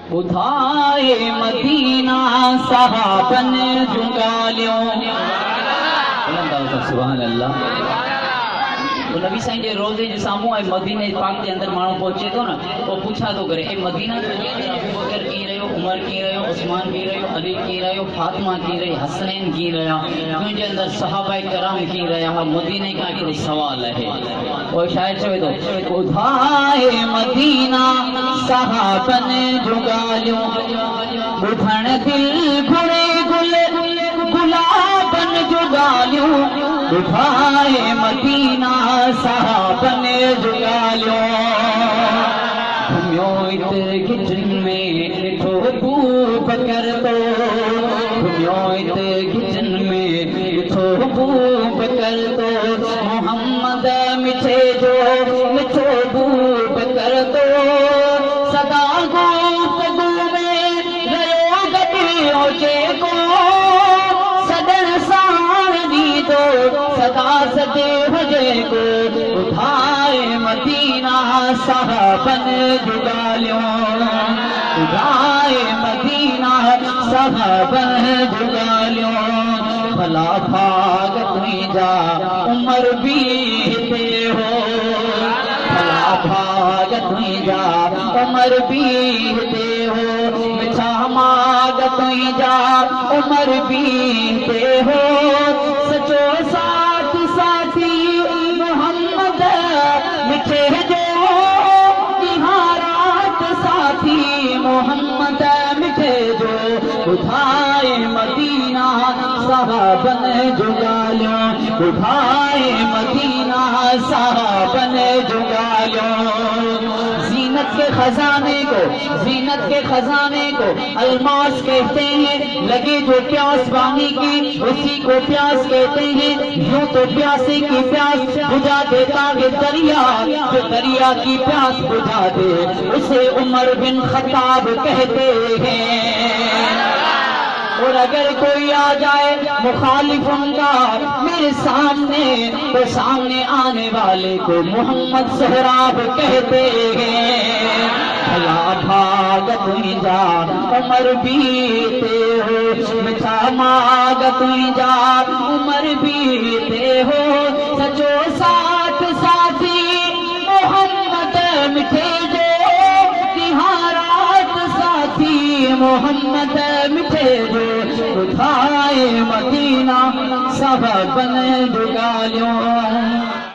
ॿुधाए मदीना सहाबन जुगालियो। सुभान अल्लाह। तो नबी साईं जे रोज़े जे साम्हूं ऐं मदीने पाक जे अंदर माण्हू पहुचे थो न, पोइ पुछा थो करे, मदीना जो अबू बकर कीअं रहियो, उमर कीअं रहियो, उस्मान कीअं रहियो, अली कीअं रहियो, फातिमा कीअं रही, हसनैन कीअं रहिया, तुंहिंजे अंदर सहाबाए कराम कीअं रहिया। मदीने खां हिकिड़ो सवाल आहे। पोइ शाइर चवे थो, ॿुधाए मदीना सहाबन जुगालियो, ॿुधण दिल घुरे गुल गुलाबन जुगालियो, ॿुधाए मदीना सहाबन जुगालियो। घुमियो इत किचन में ॾिठो अबू बकर तो, घुमियो इत किचन में ॾिठो अबू बकर तो, मोहम्मद मिठे जो मिठो अबू बकर तो, सदा गुफ्तगू में रहियो गॾियो जेको, सदन साण ॾींदो सदा सदे हुजे को, ॿुधाए मदीना सहाबन जुगालियो, ॿुधाए मदीना सहाबन जुगालियो। भला भाग तुंहिंजा उमर भी हिते हो, भला भाग तुंहिंजा उमर भी हिते हो, मिठा माग तुंहिंजा उमर भी हिते हो, सचो साथ साथी मोहम्मद मिठे जो, निहारात साथी मोहम्मद मिठे जो, ॿुधाए मदीना सहाबन जुगालियो, ॿुधाए मदीना सहाबन जुगालियो। जीनत के खजाने को, जीनत के खजाने को अलमास कहते हैं, लगे जो प्यास पानी की उसी को प्यास कहते हैं। यूं तो प्यासे की प्यास बुझा देता है दरिया, जो दरिया की प्यास बुझा दे उसे उमर बिन खत्ताब कहते हैं। और अगर कोई आ जाए मुखालिफ उनका मेरे सामने, तो सामने आने वाले को मोहम्मद सोहराब कहते हैं। भला भाग तुंहिंजा उमर बीते हो, मिठा माग तुंहिंजा उमर बीते हो, सचो साथ साथी मोहम्मद मिठे जो, निहारात साथी मोहम्मद मिठे जो, ॿुधाए मदीना सहाबन जुगालियो।